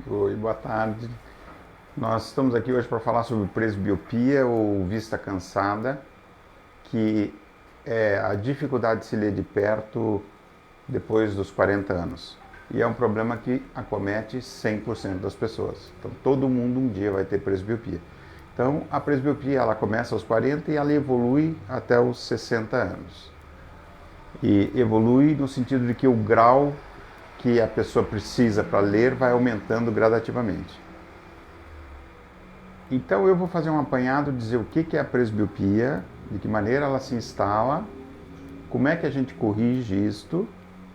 Oi, boa tarde. Nós estamos aqui hoje para falar sobre presbiopia ou vista cansada, que é a dificuldade de se ler de perto depois dos 40 anos. E é um problema que acomete 100% das pessoas. Então, todo mundo um dia vai ter presbiopia. Então, a presbiopia ela começa aos 40 e ela evolui até os 60 anos. E evolui no sentido de que o grau que a pessoa precisa para ler vai aumentando gradativamente. Então eu vou fazer um apanhado, dizer o que é a presbiopia, de que maneira ela se instala, como é que a gente corrige isto,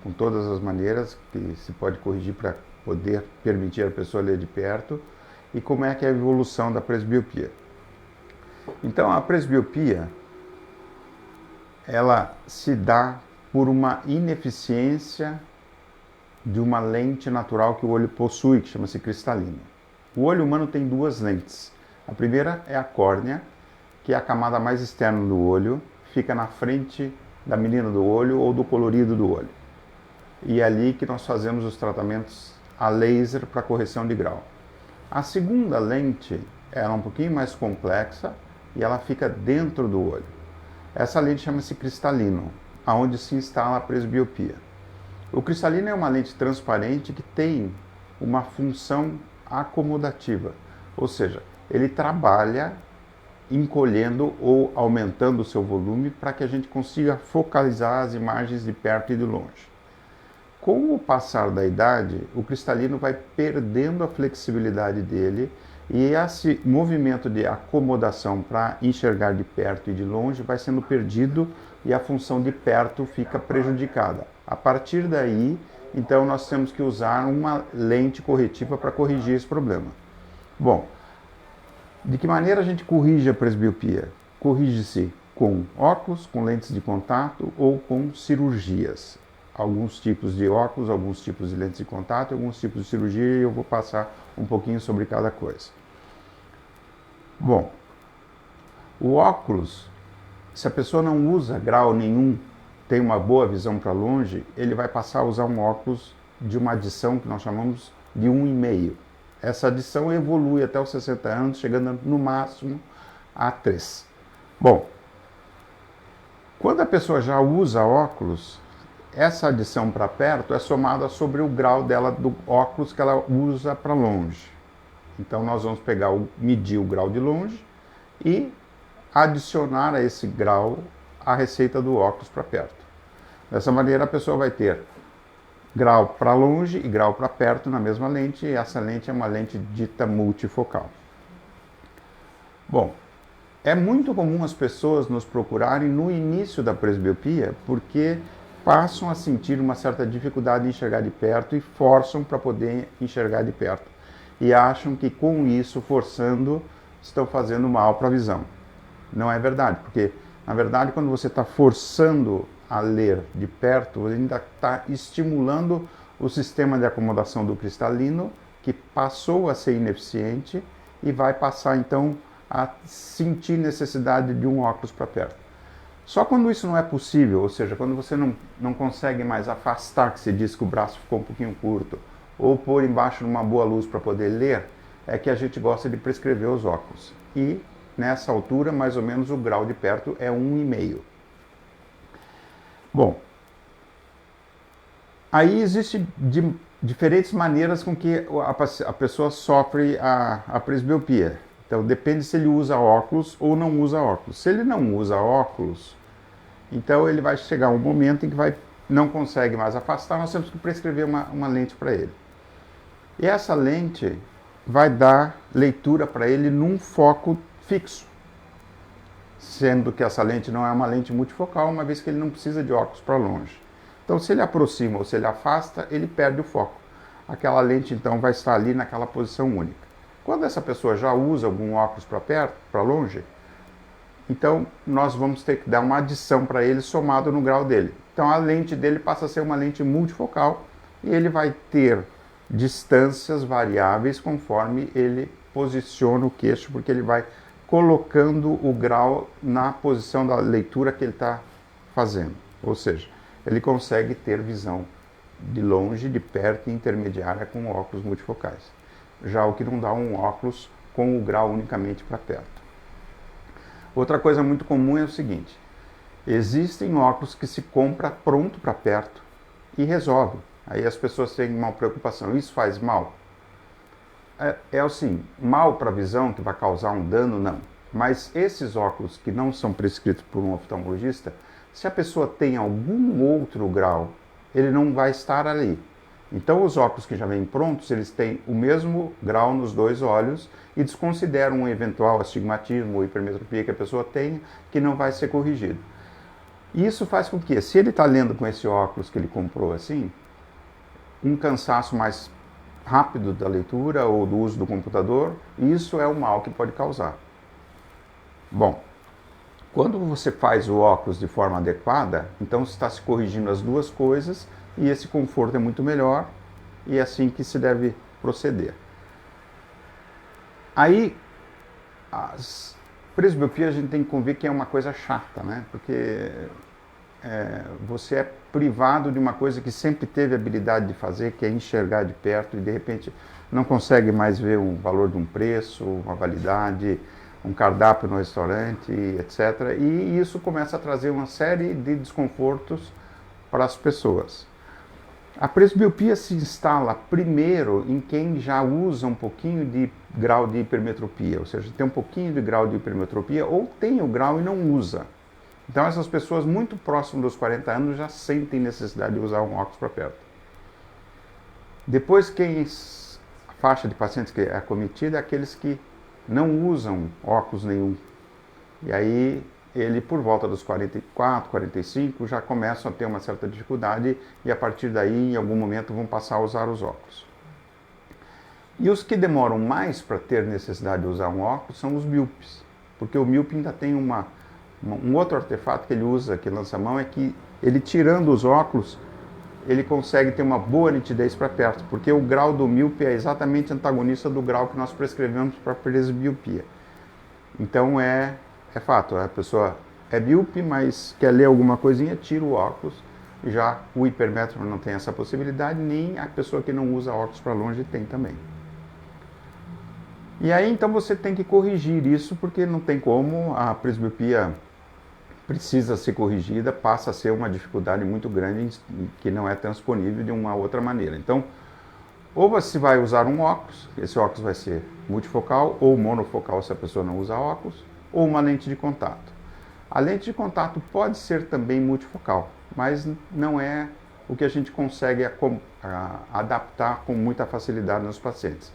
com todas as maneiras que se pode corrigir para poder permitir a pessoa ler de perto, e como é que é a evolução da presbiopia. Então a presbiopia, ela se dá por uma ineficiência de uma lente natural que o olho possui, que chama-se cristalino. O olho humano tem duas lentes. A primeira é a córnea, que é a camada mais externa do olho, fica na frente da menina do olho ou do colorido do olho. E é ali que nós fazemos os tratamentos a laser para correção de grau. A segunda lente é um pouquinho mais complexa e ela fica dentro do olho. Essa lente chama-se cristalino, aonde se instala a presbiopia. O cristalino é uma lente transparente que tem uma função acomodativa, ou seja, ele trabalha encolhendo ou aumentando o seu volume para que a gente consiga focalizar as imagens de perto e de longe. Com o passar da idade, o cristalino vai perdendo a flexibilidade dele e esse movimento de acomodação para enxergar de perto e de longe vai sendo perdido e a função de perto fica prejudicada. A partir daí, então, nós temos que usar uma lente corretiva para corrigir esse problema. Bom, de que maneira a gente corrige a presbiopia? Corrige-se com óculos, com lentes de contato ou com cirurgias. Alguns tipos de óculos, alguns tipos de lentes de contato, alguns tipos de cirurgia, e eu vou passar um pouquinho sobre cada coisa. Bom, o óculos, se a pessoa não usa grau nenhum, tem uma boa visão para longe, ele vai passar a usar um óculos de uma adição que nós chamamos de 1,5. Essa adição evolui até os 60 anos, chegando no máximo a 3. Bom, quando a pessoa já usa óculos, essa adição para perto é somada sobre o grau dela do óculos que ela usa para longe. Então nós vamos medir o grau de longe e adicionar a esse grau a receita do óculos para perto. Dessa maneira a pessoa vai ter grau para longe e grau para perto na mesma lente, e essa lente é uma lente dita multifocal. Bom, é muito comum as pessoas nos procurarem no início da presbiopia porque passam a sentir uma certa dificuldade em enxergar de perto e forçam para poder enxergar de perto. E acham que com isso, forçando, estão fazendo mal para a visão. Não é verdade, porque na verdade quando você está forçando a ler de perto, você ainda está estimulando o sistema de acomodação do cristalino, que passou a ser ineficiente e vai passar então a sentir necessidade de um óculos para perto. Só quando isso não é possível, ou seja, quando você não consegue mais afastar, que se diz que o braço ficou um pouquinho curto, ou pôr embaixo de uma boa luz para poder ler, é que a gente gosta de prescrever os óculos. E nessa altura, mais ou menos, o grau de perto é 1,5. Bom, aí existem diferentes maneiras com que a pessoa sofre a presbiopia. Então depende se ele usa óculos ou não usa óculos. Se ele não usa óculos, então ele vai chegar um momento em que não consegue mais afastar, nós temos que prescrever uma lente para ele. E essa lente vai dar leitura para ele num foco fixo, sendo que essa lente não é uma lente multifocal, uma vez que ele não precisa de óculos para longe. Então, se ele aproxima ou se ele afasta, ele perde o foco. Aquela lente, então, vai estar ali naquela posição única. Quando essa pessoa já usa algum óculos para perto, para longe, então nós vamos ter que dar uma adição para ele somado no grau dele. Então, a lente dele passa a ser uma lente multifocal e ele vai ter distâncias variáveis conforme ele posiciona o queixo, porque ele vai colocando o grau na posição da leitura que ele está fazendo. Ou seja, ele consegue ter visão de longe, de perto e intermediária com óculos multifocais. já o que não dá um óculos com o grau unicamente para perto. Outra coisa muito comum é o seguinte: existem óculos que se compra pronto para perto e resolve. Aí as pessoas têm uma preocupação: isso faz mal? É assim, mal para a visão, que vai causar um dano, não. Mas esses óculos que não são prescritos por um oftalmologista, se a pessoa tem algum outro grau, ele não vai estar ali. Então os óculos que já vêm prontos, eles têm o mesmo grau nos dois olhos e desconsideram um eventual astigmatismo ou hipermetropia que a pessoa tenha, que não vai ser corrigido. Isso faz com que, se ele está lendo com esse óculos que ele comprou assim, um cansaço mais rápido da leitura ou do uso do computador, isso é o mal que pode causar. Bom, quando você faz o óculos de forma adequada, então você está se corrigindo as duas coisas e esse conforto é muito melhor e é assim que se deve proceder. Aí, as presbiopias a gente tem que convir que é uma coisa chata, né? Porque você é privado de uma coisa que sempre teve habilidade de fazer, que é enxergar de perto e de repente não consegue mais ver o valor de um preço, uma validade, um cardápio no restaurante, etc. E isso começa a trazer uma série de desconfortos para as pessoas. A presbiopia se instala primeiro em quem já usa um pouquinho de grau de hipermetropia, ou seja, tem um pouquinho de grau de hipermetropia ou tem o grau e não usa. Então essas pessoas muito próximas dos 40 anos já sentem necessidade de usar um óculos para perto. Depois, a faixa de pacientes que é acometida é aqueles que não usam óculos nenhum. E aí ele, por volta dos 44, 45, já começam a ter uma certa dificuldade e a partir daí, em algum momento, vão passar a usar os óculos. E os que demoram mais para ter necessidade de usar um óculos são os míopes, porque o míope ainda tem um outro artefato que ele usa, que lança a mão, é que ele, tirando os óculos, ele consegue ter uma boa nitidez para perto, porque o grau do míope é exatamente antagonista do grau que nós prescrevemos para a presbiopia. Então é fato, a pessoa é míope, mas quer ler alguma coisinha, tira o óculos. Já o hipermétropo não tem essa possibilidade, nem a pessoa que não usa óculos para longe tem também. E aí então você tem que corrigir isso, porque não tem como, a presbiopia precisa ser corrigida, passa a ser uma dificuldade muito grande que não é transponível de uma outra maneira. Então, ou você vai usar um óculos, esse óculos vai ser multifocal ou monofocal se a pessoa não usa óculos, ou uma lente de contato. A lente de contato pode ser também multifocal, mas não é o que a gente consegue adaptar com muita facilidade nos pacientes.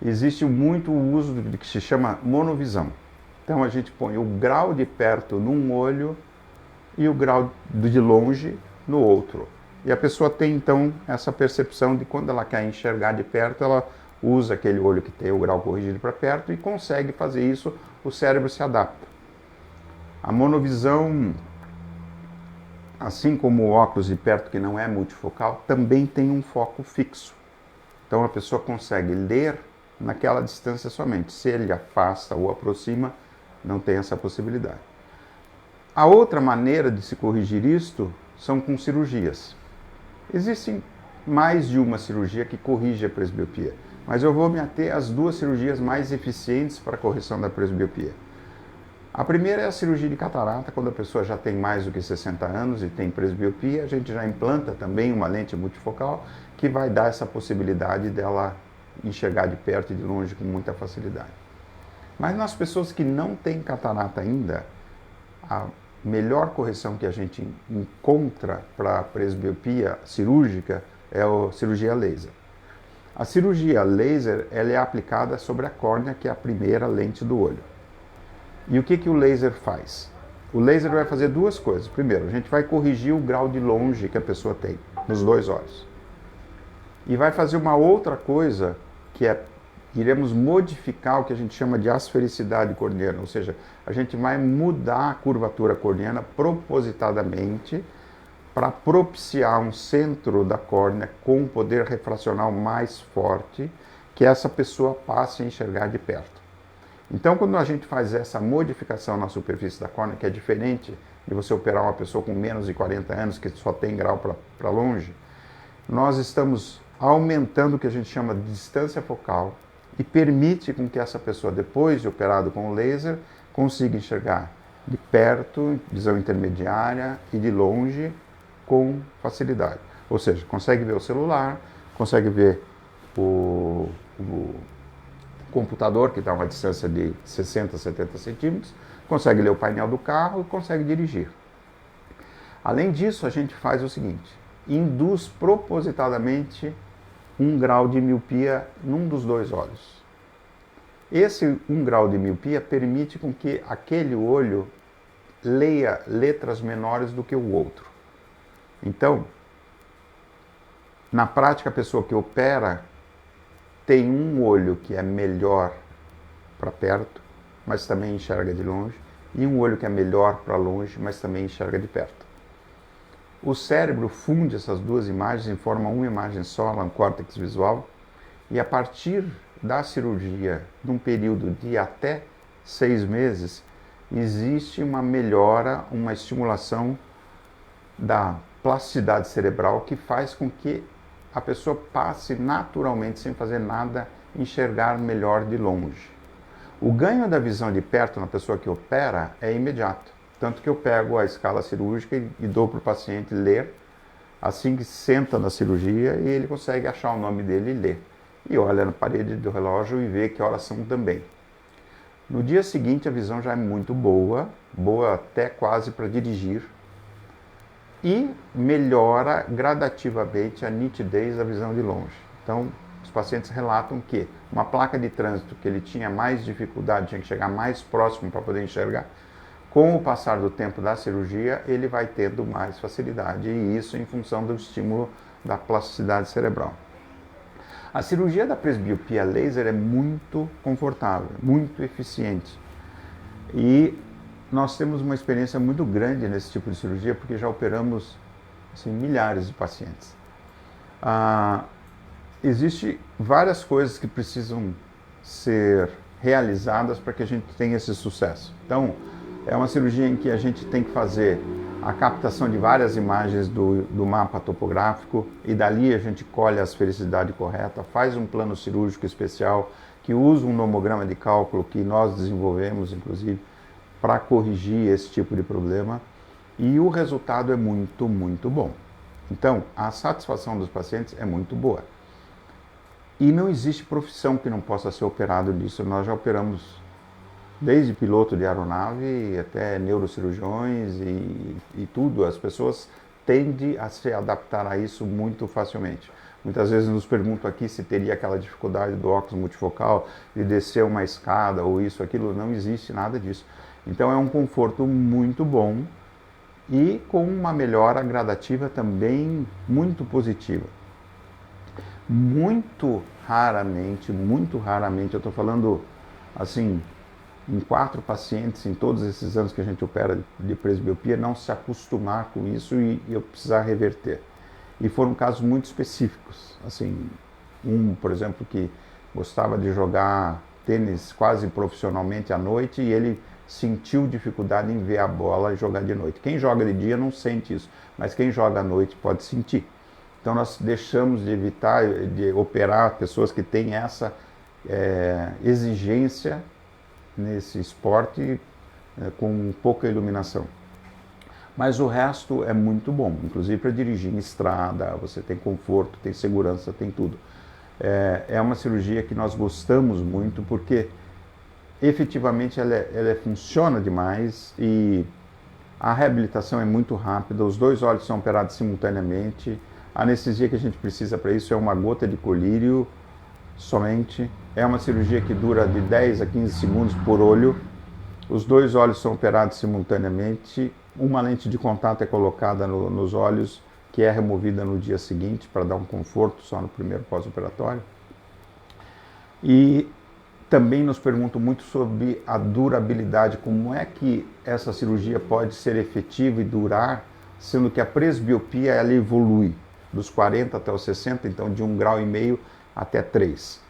Existe muito o uso do que se chama monovisão. Então a gente põe o grau de perto num olho e o grau de longe no outro. E a pessoa tem então essa percepção de quando ela quer enxergar de perto, ela usa aquele olho que tem o grau corrigido para perto e consegue fazer isso, o cérebro se adapta. A monovisão, assim como o óculos de perto que não é multifocal, também tem um foco fixo. Então a pessoa consegue ler naquela distância somente. Se ele afasta ou aproxima, não tem essa possibilidade. A outra maneira de se corrigir isto são com cirurgias. Existem mais de uma cirurgia que corrige a presbiopia, mas eu vou me ater às duas cirurgias mais eficientes para a correção da presbiopia. A primeira é a cirurgia de catarata, quando a pessoa já tem mais do que 60 anos e tem presbiopia, a gente já implanta também uma lente multifocal que vai dar essa possibilidade dela enxergar de perto e de longe com muita facilidade. Mas nas pessoas que não têm catarata ainda, a melhor correção que a gente encontra para a presbiopia cirúrgica é a cirurgia laser. A cirurgia laser ela é aplicada sobre a córnea, que é a primeira lente do olho. E o que o laser faz? O laser vai fazer duas coisas. Primeiro, a gente vai corrigir o grau de longe que a pessoa tem nos dois olhos. E vai fazer uma outra coisa, que é, iremos modificar o que a gente chama de asfericidade corneana, ou seja, a gente vai mudar a curvatura corneana propositadamente para propiciar um centro da córnea com um poder refracional mais forte, que essa pessoa passe a enxergar de perto. Então, quando a gente faz essa modificação na superfície da córnea, que é diferente de você operar uma pessoa com menos de 40 anos, que só tem grau para longe, nós estamos aumentando o que a gente chama de distância focal e permite com que essa pessoa, depois de operado com o laser, consiga enxergar de perto, visão intermediária e de longe com facilidade. Ou seja, consegue ver o celular, consegue ver o computador, que está a uma distância de 60, 70 centímetros, consegue ler o painel do carro e consegue dirigir. Além disso, a gente faz o seguinte, induz propositadamente 1 grau de miopia num dos dois olhos. Esse 1 grau de miopia permite com que aquele olho leia letras menores do que o outro. Então, na prática, a pessoa que opera tem um olho que é melhor para perto, mas também enxerga de longe, e um olho que é melhor para longe, mas também enxerga de perto. O cérebro funde essas duas imagens e forma uma imagem só, um córtex visual, e a partir da cirurgia, num período de até 6 meses, existe uma melhora, uma estimulação da plasticidade cerebral que faz com que a pessoa passe naturalmente, sem fazer nada, enxergar melhor de longe. O ganho da visão de perto na pessoa que opera é imediato. Tanto que eu pego a escala cirúrgica e dou para o paciente ler, assim que senta na cirurgia, e ele consegue achar o nome dele e ler. E olha na parede do relógio e vê que horas são também. No dia seguinte a visão já é muito boa, boa até quase para dirigir, e melhora gradativamente a nitidez da visão de longe. Então, os pacientes relatam que uma placa de trânsito que ele tinha mais dificuldade, tinha que chegar mais próximo para poder enxergar, com o passar do tempo da cirurgia, ele vai tendo mais facilidade, e isso em função do estímulo da plasticidade cerebral. A cirurgia da presbiopia laser é muito confortável, muito eficiente. E nós temos uma experiência muito grande nesse tipo de cirurgia, porque já operamos assim, milhares de pacientes. Existem várias coisas que precisam ser realizadas para que a gente tenha esse sucesso. Então, é uma cirurgia em que a gente tem que fazer a captação de várias imagens do mapa topográfico, e dali a gente colhe a esfericidade correta, faz um plano cirúrgico especial que usa um nomograma de cálculo que nós desenvolvemos, inclusive, para corrigir esse tipo de problema, e o resultado é muito, muito bom. Então, a satisfação dos pacientes é muito boa. E não existe profissão que não possa ser operado disso. Nós já operamos desde piloto de aeronave até neurocirurgiões e tudo. As pessoas tendem a se adaptar a isso muito facilmente. Muitas vezes nos perguntam aqui se teria aquela dificuldade do óculos multifocal, de descer uma escada ou isso, aquilo. Não existe nada disso. Então é um conforto muito bom e com uma melhora gradativa também muito positiva. Muito raramente, eu estou falando assim, em 4 pacientes em todos esses anos que a gente opera de presbiopia, não se acostumar com isso e eu precisar reverter. E foram casos muito específicos, assim, por exemplo, que gostava de jogar tênis quase profissionalmente à noite e ele sentiu dificuldade em ver a bola e jogar de noite. Quem joga de dia não sente isso, mas quem joga à noite pode sentir. Então nós deixamos de evitar de operar pessoas que têm essa exigência nesse esporte com pouca iluminação. Mas o resto é muito bom, inclusive para dirigir em estrada, você tem conforto, tem segurança, tem tudo. É uma cirurgia que nós gostamos muito porque efetivamente ela funciona demais e a reabilitação é muito rápida, os 2 olhos são operados simultaneamente, a anestesia que a gente precisa para isso é uma gota de colírio somente, é uma cirurgia que dura de 10 a 15 segundos por olho, os 2 olhos são operados simultaneamente, uma lente de contato é colocada nos olhos, que é removida no dia seguinte para dar um conforto só no primeiro pós-operatório. E também nos perguntam muito sobre a durabilidade, como é que essa cirurgia pode ser efetiva e durar, sendo que a presbiopia ela evolui dos 40 até os 60, então de 1,5 grau até 3.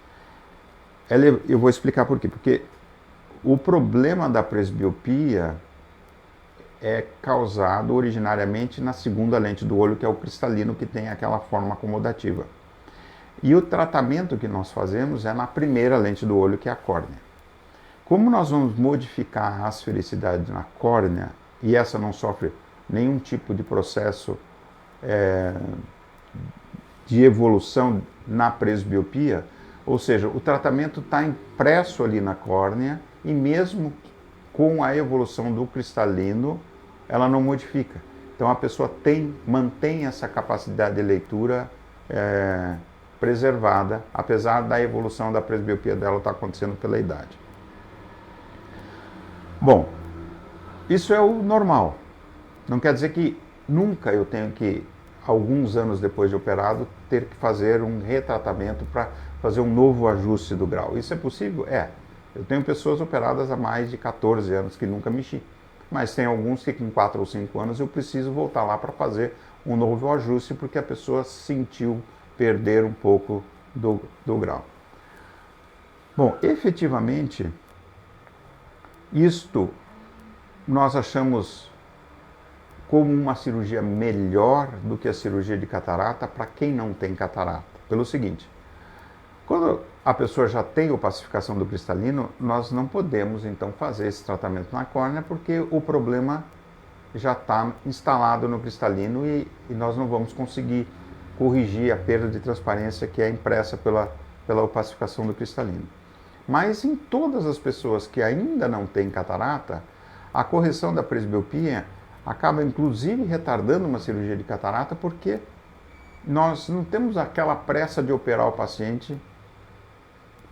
Eu vou explicar por quê. Porque o problema da presbiopia é causado originariamente na segunda lente do olho, que é o cristalino, que tem aquela forma acomodativa. E o tratamento que nós fazemos é na primeira lente do olho, que é a córnea. Como nós vamos modificar a asfericidade na córnea, e essa não sofre nenhum tipo de processo de evolução na presbiopia, ou seja, o tratamento está impresso ali na córnea e mesmo com a evolução do cristalino, ela não modifica. Então a pessoa mantém essa capacidade de leitura preservada, apesar da evolução da presbiopia dela estar acontecendo pela idade. Bom, isso é o normal. Não quer dizer que nunca eu tenho que, alguns anos depois de operado, ter que fazer um retratamento para fazer um novo ajuste do grau. Isso é possível? É. Eu tenho pessoas operadas há mais de 14 anos que nunca mexi. Mas tem alguns que com 4 ou 5 anos eu preciso voltar lá para fazer um novo ajuste porque a pessoa sentiu perder um pouco do grau. Bom, efetivamente, isto nós achamos como uma cirurgia melhor do que a cirurgia de catarata para quem não tem catarata. Pelo seguinte, quando a pessoa já tem opacificação do cristalino, nós não podemos então fazer esse tratamento na córnea porque o problema já está instalado no cristalino e nós não vamos conseguir corrigir a perda de transparência que é impressa pela opacificação do cristalino. Mas em todas as pessoas que ainda não têm catarata, a correção da presbiopia acaba inclusive retardando uma cirurgia de catarata porque nós não temos aquela pressa de operar o paciente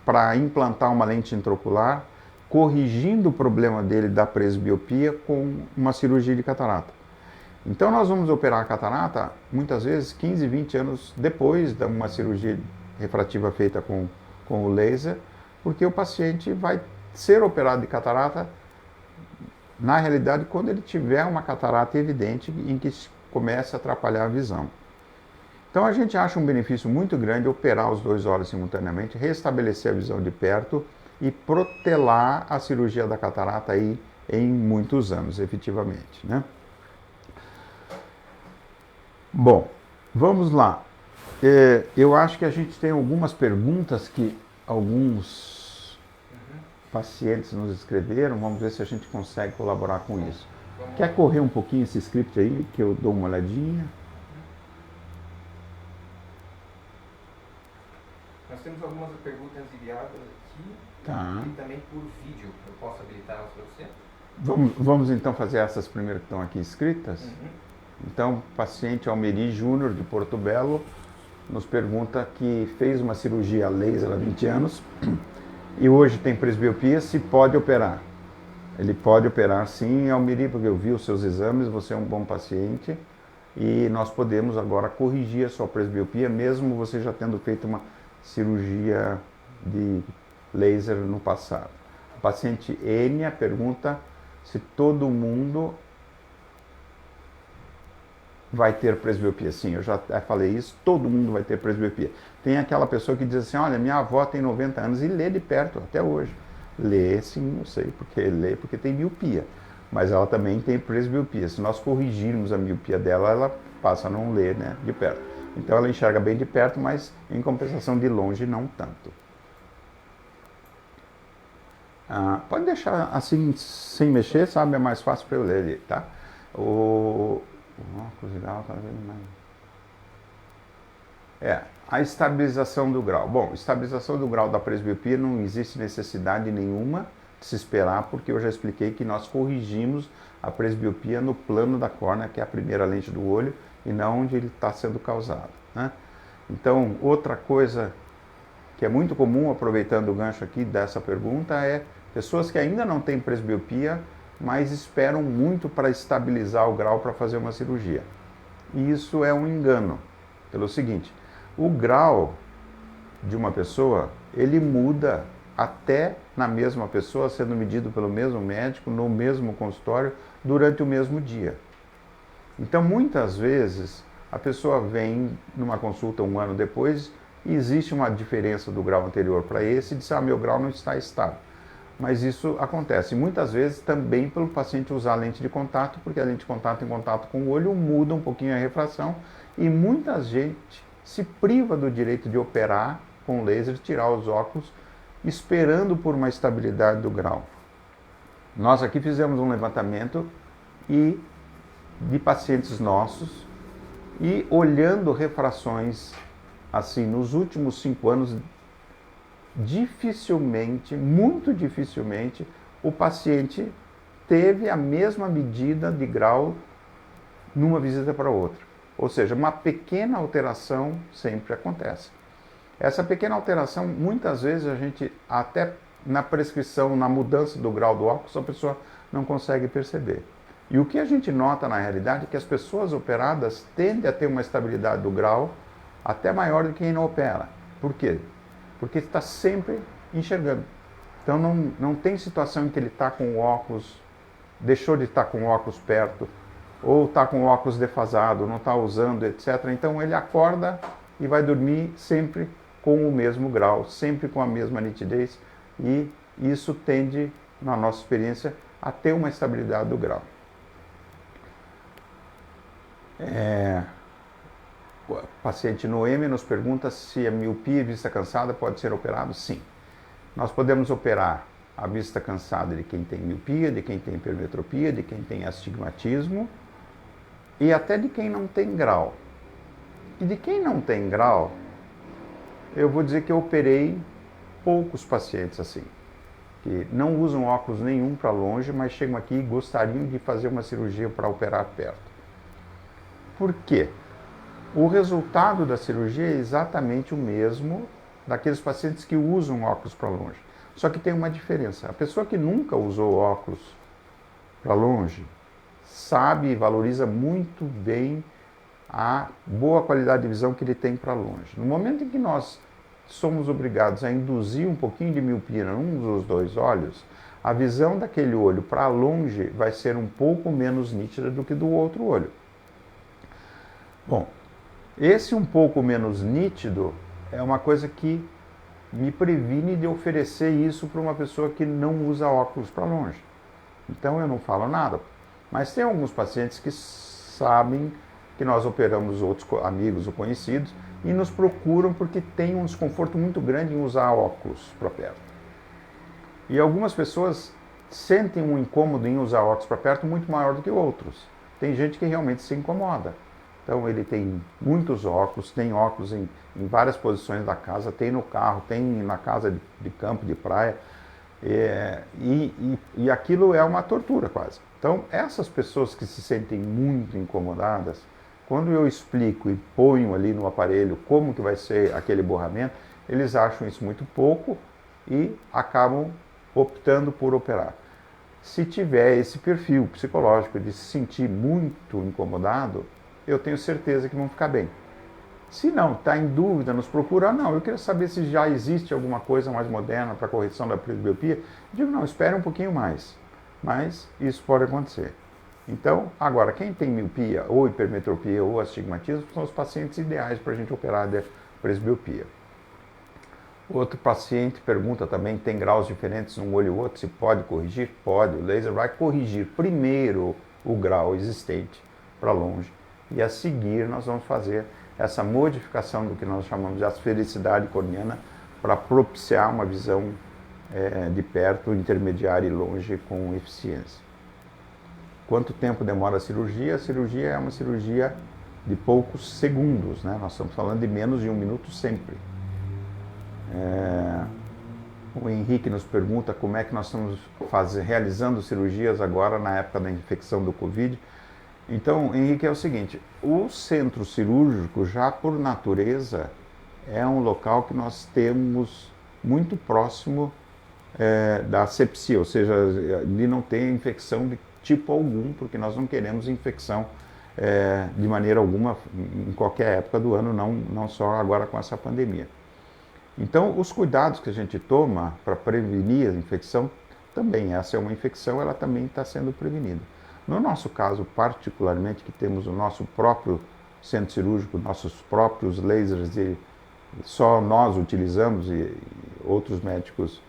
para implantar uma lente intraocular, corrigindo o problema dele da presbiopia com uma cirurgia de catarata. Então nós vamos operar a catarata muitas vezes 15, 20 anos depois de uma cirurgia refrativa feita com o laser, porque o paciente vai ser operado de catarata, na realidade, quando ele tiver uma catarata evidente em que começa a atrapalhar a visão. Então a gente acha um benefício muito grande operar os dois olhos simultaneamente, restabelecer a visão de perto e protelar a cirurgia da catarata aí em muitos anos, efetivamente, né? Bom, vamos lá. Eu acho que a gente tem algumas perguntas que alguns pacientes nos escreveram. Vamos ver se a gente consegue colaborar com isso. Quer correr um pouquinho esse script aí, que eu dou uma olhadinha? Nós temos algumas perguntas enviadas aqui e também por vídeo. Eu posso habilitar elas para você? Vamos então fazer essas primeiras que estão aqui escritas? Então, paciente Almeri Júnior, de Porto Belo, nos pergunta que fez uma cirurgia laser há 20 anos e hoje tem presbiopia, se pode operar. Ele pode operar sim, Almeri, porque eu vi os seus exames, você é um bom paciente e nós podemos agora corrigir a sua presbiopia, mesmo você já tendo feito uma cirurgia de laser no passado. A paciente Enia pergunta se todo mundo vai ter presbiopia. Sim, eu já falei isso, todo mundo vai ter presbiopia. Tem aquela pessoa que diz assim, olha, minha avó tem 90 anos e lê de perto até hoje. Lê sim, eu sei porque lê, porque tem miopia, mas ela também tem presbiopia. Se nós corrigirmos a miopia dela, ela passa a não ler, né, de perto. Então ela enxerga bem de perto, mas em compensação de longe não tanto. Pode deixar assim, sem mexer, sabe? É mais fácil para eu ler ali, tá? A estabilização do grau. Bom, estabilização do grau da presbiopia não existe necessidade nenhuma de se esperar, porque eu já expliquei que nós corrigimos a presbiopia no plano da córnea, que é a primeira lente do olho, e não onde ele está sendo causado, né? Então, outra coisa que é muito comum, aproveitando o gancho aqui dessa pergunta, é pessoas que ainda não têm presbiopia, mas esperam muito para estabilizar o grau para fazer uma cirurgia. E isso é um engano, pelo seguinte, o grau de uma pessoa, ele muda até na mesma pessoa, sendo medido pelo mesmo médico, no mesmo consultório, durante o mesmo dia. Então, muitas vezes, a pessoa vem numa consulta um ano depois e existe uma diferença do grau anterior para esse e diz, meu grau não está estável. Mas isso acontece muitas vezes também pelo paciente usar lente de contato, porque a lente de contato em contato com o olho muda um pouquinho a refração e muita gente se priva do direito de operar com laser, tirar os óculos, esperando por uma estabilidade do grau. Nós aqui fizemos um levantamento de pacientes nossos e olhando refrações assim nos últimos 5 anos, dificilmente, muito dificilmente, o paciente teve a mesma medida de grau numa visita para outra. Ou seja, uma pequena alteração sempre acontece. Essa pequena alteração, muitas vezes a gente, até na prescrição, na mudança do grau do óculos, a pessoa não consegue perceber. E o que a gente nota na realidade é que as pessoas operadas tendem a ter uma estabilidade do grau até maior do que quem não opera. Por quê? Porque está sempre enxergando. Então não tem situação em que ele está com o óculos, deixou de estar com o óculos perto, ou está com o óculos defasado, não está usando, etc. Então ele acorda e vai dormir sempre com o mesmo grau, sempre com a mesma nitidez, e isso tende, na nossa experiência, a ter uma estabilidade do grau. O paciente Noemi nos pergunta se a miopia e vista cansada pode ser operado. Sim. Nós podemos operar a vista cansada de quem tem miopia, de quem tem hipermetropia, de quem tem astigmatismo e até de quem não tem grau. E de quem não tem grau, eu vou dizer que eu operei poucos pacientes assim, que não usam óculos nenhum para longe, mas chegam aqui e gostariam de fazer uma cirurgia para operar perto. Por quê? O resultado da cirurgia é exatamente o mesmo daqueles pacientes que usam óculos para longe. Só que tem uma diferença. A pessoa que nunca usou óculos para longe sabe e valoriza muito bem a boa qualidade de visão que ele tem para longe. No momento em que nós somos obrigados a induzir um pouquinho de miopia num dos dois olhos, a visão daquele olho para longe vai ser um pouco menos nítida do que do outro olho. Bom, esse um pouco menos nítido é uma coisa que me previne de oferecer isso para uma pessoa que não usa óculos para longe. Então eu não falo nada. Mas tem alguns pacientes que sabem que nós operamos outros amigos ou conhecidos e nos procuram porque tem um desconforto muito grande em usar óculos para perto. E algumas pessoas sentem um incômodo em usar óculos para perto muito maior do que outros. Tem gente que realmente se incomoda. Então ele tem muitos óculos, tem óculos em várias posições da casa, tem no carro, tem na casa de campo, de praia, e aquilo é uma tortura quase. Então essas pessoas que se sentem muito incomodadas, quando eu explico e ponho ali no aparelho como que vai ser aquele borramento, eles acham isso muito pouco e acabam optando por operar. Se tiver esse perfil psicológico de se sentir muito incomodado, eu tenho certeza que vão ficar bem. Se não, está em dúvida, nos procura, não, eu queria saber se já existe alguma coisa mais moderna para correção da presbiopia. Digo, não, espere um pouquinho mais, mas isso pode acontecer. Então, agora, quem tem miopia, ou hipermetropia, ou astigmatismo, são os pacientes ideais para a gente operar de presbiopia. Outro paciente pergunta também, tem graus diferentes num olho ou outro, se pode corrigir? Pode, o laser vai corrigir primeiro o grau existente para longe, e a seguir nós vamos fazer essa modificação do que nós chamamos de asfericidade corneana para propiciar uma visão de perto, intermediária e longe com eficiência. Quanto tempo demora a cirurgia? A cirurgia é uma cirurgia de poucos segundos, né? Nós estamos falando de menos de 1 minuto sempre. O Henrique nos pergunta como é que nós estamos realizando cirurgias agora na época da infecção do Covid. Então, Henrique, é o seguinte, o centro cirúrgico, já por natureza, é um local que nós temos muito próximo da asepsia, ou seja, de não ter infecção de tipo algum, porque nós não queremos infecção de maneira alguma em qualquer época do ano, não só agora com essa pandemia. Então, os cuidados que a gente toma para prevenir a infecção, também, essa é uma infecção, ela também está sendo prevenida. No nosso caso, particularmente, que temos o nosso próprio centro cirúrgico, nossos próprios lasers, e só nós utilizamos, e outros médicos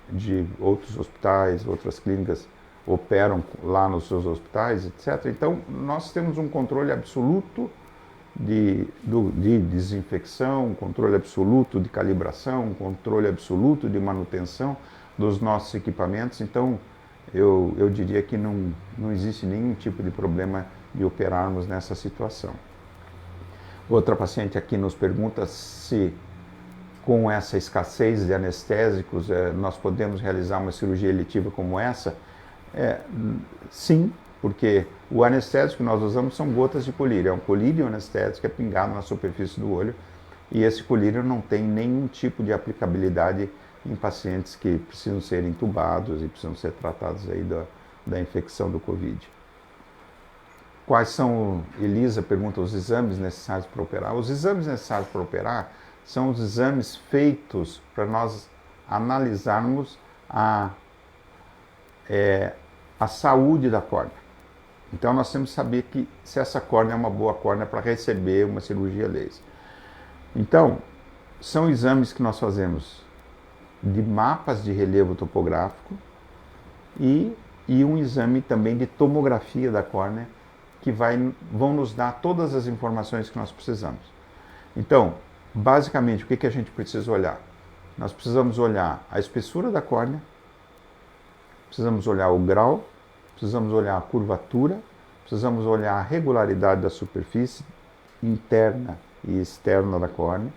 de outros hospitais, outras clínicas, operam lá nos seus hospitais, etc. Então, nós temos um controle absoluto de desinfecção, controle absoluto de calibração, controle absoluto de manutenção dos nossos equipamentos. Então, eu diria que não existe nenhum tipo de problema de operarmos nessa situação. Outra paciente aqui nos pergunta se, com essa escassez de anestésicos, nós podemos realizar uma cirurgia eletiva como essa. Sim, porque o anestésico que nós usamos são gotas de colírio. É um colírio anestésico que é pingado na superfície do olho, e esse colírio não tem nenhum tipo de aplicabilidade em pacientes que precisam ser entubados e precisam ser tratados aí da infecção do Covid. Quais são, Elisa pergunta, os exames necessários para operar? Os exames necessários para operar são os exames feitos para nós analisarmos a saúde da córnea. Então nós temos que saber se essa córnea é uma boa córnea para receber uma cirurgia laser. Então, são exames que nós fazemos de mapas de relevo topográfico e um exame também de tomografia da córnea, que vão nos dar todas as informações que nós precisamos. Então, basicamente, o que a gente precisa olhar? Nós precisamos olhar a espessura da córnea, precisamos olhar o grau, precisamos olhar a curvatura, precisamos olhar a regularidade da superfície interna e externa da córnea,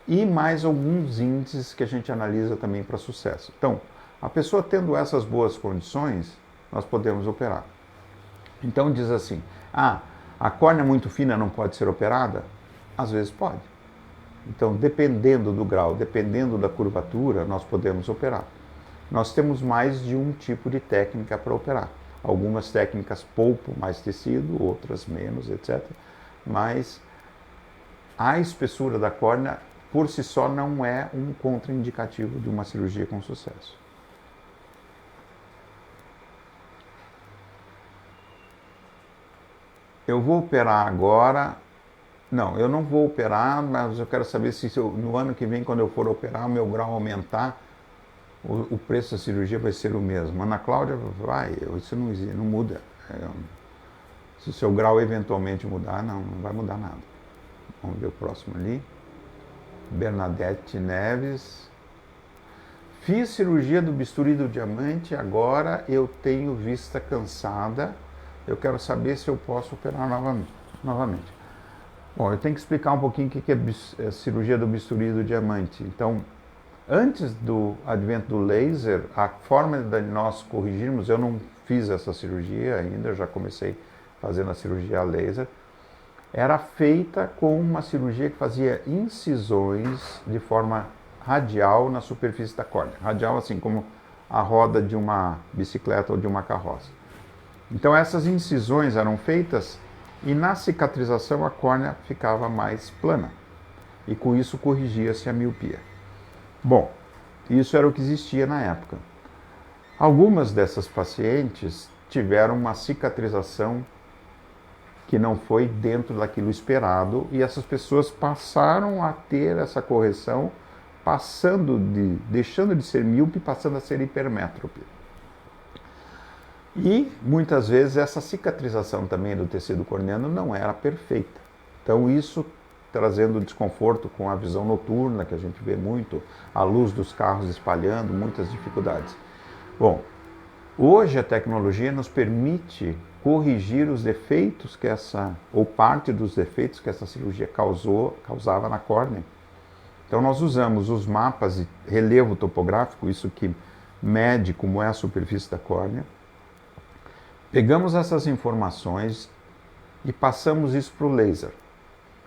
e mais alguns índices que a gente analisa também para sucesso. Então, a pessoa tendo essas boas condições, nós podemos operar. Então diz assim, a córnea muito fina não pode ser operada? Às vezes pode. Então, dependendo do grau, dependendo da curvatura, nós podemos operar. Nós temos mais de um tipo de técnica para operar. Algumas técnicas poupam mais tecido, outras menos, etc. Mas a espessura da córnea, por si só, não é um contraindicativo de uma cirurgia com sucesso. Eu vou operar agora. Não, eu não vou operar, mas eu quero saber se no ano que vem, quando eu for operar, o meu grau aumentar, o preço da cirurgia vai ser o mesmo. Ana Cláudia, isso não muda. Se o seu grau eventualmente mudar, não vai mudar nada. Vamos ver o próximo ali. Bernadette Neves. Fiz cirurgia do bisturi do diamante, agora eu tenho vista cansada. Eu quero saber se eu posso operar novamente. Bom, eu tenho que explicar um pouquinho o que é cirurgia do bisturi do diamante. Então, antes do advento do laser, a forma de nós corrigirmos, eu não fiz essa cirurgia ainda, eu já comecei fazendo a cirurgia a laser, era feita com uma cirurgia que fazia incisões de forma radial na superfície da córnea. Radial assim como a roda de uma bicicleta ou de uma carroça. Então essas incisões eram feitas e na cicatrização a córnea ficava mais plana. E com isso corrigia-se a miopia. Bom, isso era o que existia na época. Algumas dessas pacientes tiveram uma cicatrização que não foi dentro daquilo esperado e essas pessoas passaram a ter essa correção, deixando de ser míope, passando a ser hipermétrope. E muitas vezes essa cicatrização também do tecido corneano não era perfeita. Então isso trazendo desconforto com a visão noturna, que a gente vê muito, a luz dos carros espalhando, muitas dificuldades. Bom, hoje a tecnologia nos permite corrigir os defeitos ou parte dos defeitos que essa cirurgia causava na córnea. Então nós usamos os mapas de relevo topográfico, isso que mede como é a superfície da córnea. Pegamos essas informações e passamos isso para o laser.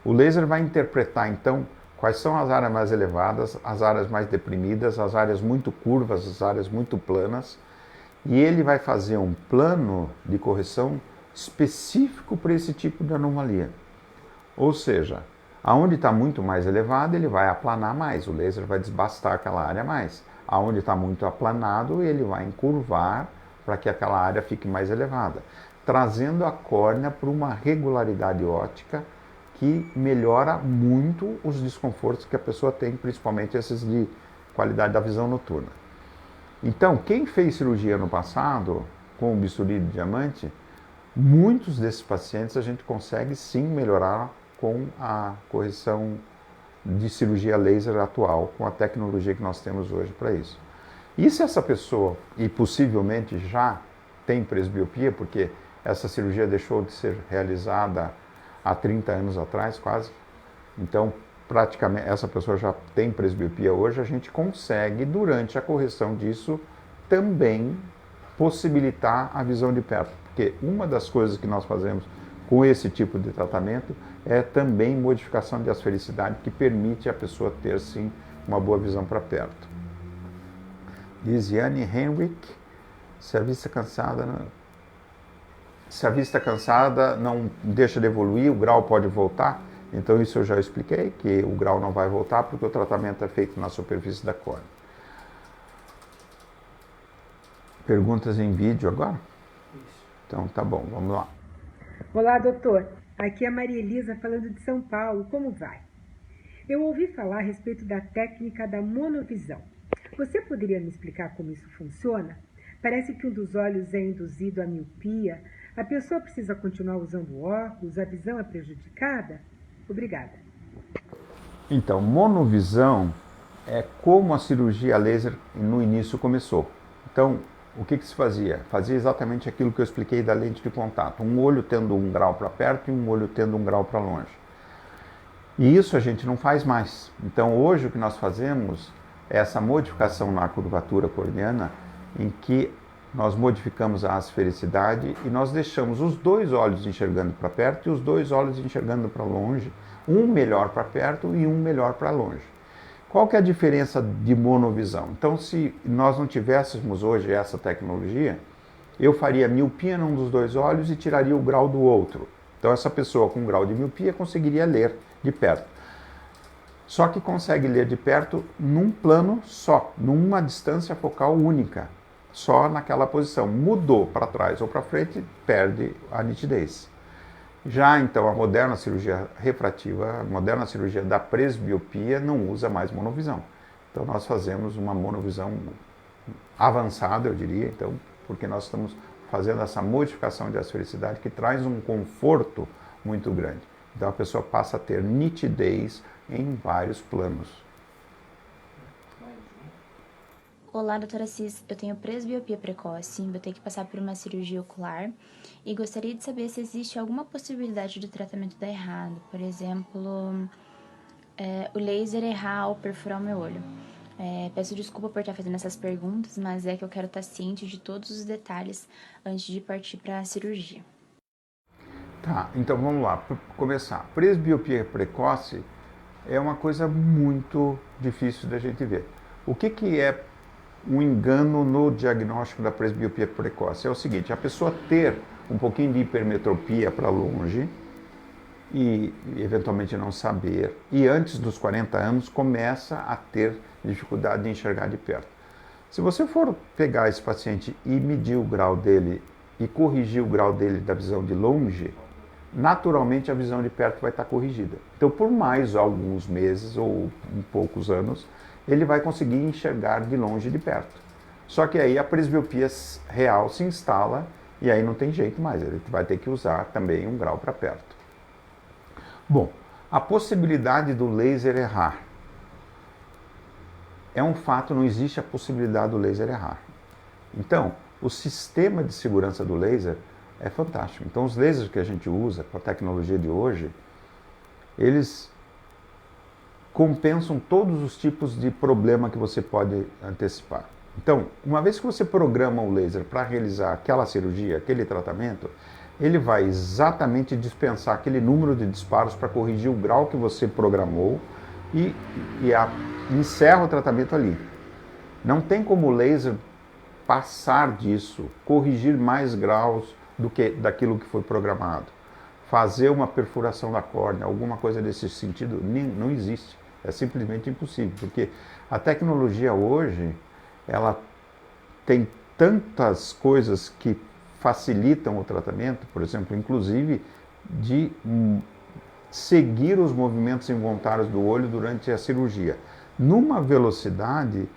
O laser vai interpretar, então, quais são as áreas mais elevadas, as áreas mais deprimidas, as áreas muito curvas, as áreas muito planas, e ele vai fazer um plano de correção específico para esse tipo de anomalia. Ou seja, aonde está muito mais elevado, ele vai aplanar mais, o laser vai desbastar aquela área mais. Aonde está muito aplanado, ele vai encurvar para que aquela área fique mais elevada, trazendo a córnea para uma regularidade óptica que melhora muito os desconfortos que a pessoa tem, principalmente esses de qualidade da visão noturna. Então, quem fez cirurgia no passado com o bisturi de diamante, muitos desses pacientes a gente consegue sim melhorar com a correção de cirurgia laser atual, com a tecnologia que nós temos hoje para isso. E se essa pessoa, e possivelmente já tem presbiopia, porque essa cirurgia deixou de ser realizada há 30 anos atrás, quase, então praticamente essa pessoa já tem presbiopia hoje, a gente consegue, durante a correção disso, também possibilitar a visão de perto. Porque uma das coisas que nós fazemos com esse tipo de tratamento é também modificação de asfericidade, que permite a pessoa ter, sim, uma boa visão para perto. Diz Yane Henrik, se a vista cansada não deixa de evoluir, o grau pode voltar. Então isso eu já expliquei, que o grau não vai voltar porque o tratamento é feito na superfície da córnea. Perguntas em vídeo agora? Então tá bom, vamos lá. Olá, doutor. Aqui é a Maria Elisa falando de São Paulo. Como vai? Eu ouvi falar a respeito da técnica da monovisão. Você poderia me explicar como isso funciona? Parece que um dos olhos é induzido à miopia. A pessoa precisa continuar usando óculos? A visão é prejudicada? Obrigada. Então, monovisão é como a cirurgia laser no início começou. Então, o que se fazia? Fazia exatamente aquilo que eu expliquei da lente de contato. Um olho tendo 1 grau para perto e um olho tendo 1 grau para longe. E isso a gente não faz mais. Então, hoje o que nós fazemos é essa modificação na curvatura corneana, em que nós modificamos a asfericidade e nós deixamos os 2 olhos enxergando para perto e os 2 olhos enxergando para longe, um melhor para perto e um melhor para longe. Qual que é a diferença de monovisão? Então, se nós não tivéssemos hoje essa tecnologia, eu faria miopia num dos 2 olhos e tiraria o grau do outro. Então, essa pessoa com grau de miopia conseguiria ler de perto. Só que consegue ler de perto num plano só, numa distância focal única, só naquela posição. Mudou para trás ou para frente, perde a nitidez. Já então a moderna cirurgia refrativa, a moderna cirurgia da presbiopia não usa mais monovisão. Então nós fazemos uma monovisão avançada, eu diria, então, porque nós estamos fazendo essa modificação de asfericidade que traz um conforto muito grande. Então a pessoa passa a ter nitidez em vários planos. Olá, doutora Assis. Eu tenho presbiopia precoce, vou ter que passar por uma cirurgia ocular e gostaria de saber se existe alguma possibilidade do tratamento dar errado. Por exemplo, o laser errar ao perfurar o meu olho. Peço desculpa por estar fazendo essas perguntas, mas é que eu quero estar ciente de todos os detalhes antes de partir para a cirurgia. Tá, então vamos lá, para começar. Presbiopia precoce é uma coisa muito difícil da gente ver. O que é um engano no diagnóstico da presbiopia precoce? É o seguinte, a pessoa ter um pouquinho de hipermetropia para longe e eventualmente não saber, e antes dos 40 anos começa a ter dificuldade de enxergar de perto. Se você for pegar esse paciente e medir o grau dele e corrigir o grau dele da visão de longe, naturalmente a visão de perto vai estar corrigida. Então, por mais alguns meses ou poucos anos, ele vai conseguir enxergar de longe e de perto. Só que aí a presbiopia real se instala e aí não tem jeito mais, ele vai ter que usar também 1 grau para perto. Bom, a possibilidade do laser errar. É um fato, não existe a possibilidade do laser errar. Então, o sistema de segurança do laser é fantástico. Então, os lasers que a gente usa com a tecnologia de hoje, eles compensam todos os tipos de problema que você pode antecipar. Então, uma vez que você programa o laser para realizar aquela cirurgia, aquele tratamento, ele vai exatamente dispensar aquele número de disparos para corrigir o grau que você programou e encerra o tratamento ali. Não tem como o laser passar disso, corrigir mais graus daquilo que foi programado. Fazer uma perfuração da córnea, alguma coisa desse sentido, não existe. É simplesmente impossível, porque a tecnologia hoje, ela tem tantas coisas que facilitam o tratamento, por exemplo, inclusive de seguir os movimentos involuntários do olho durante a cirurgia, numa velocidade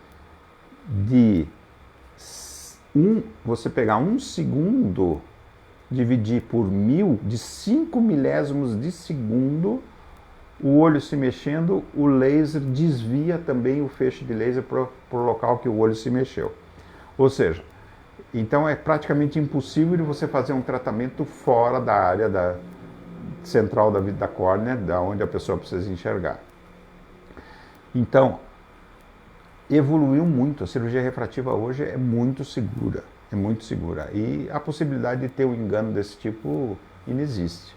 de você pegar 1 segundo, dividir por 1000, de 5 milésimos de segundo, o olho se mexendo, o laser desvia também o feixe de laser para o local que o olho se mexeu. Ou seja, então é praticamente impossível de você fazer um tratamento fora da área central da córnea, da onde a pessoa precisa enxergar. Então, evoluiu muito. A cirurgia refrativa hoje é muito segura. É muito segura. E a possibilidade de ter um engano desse tipo inexiste.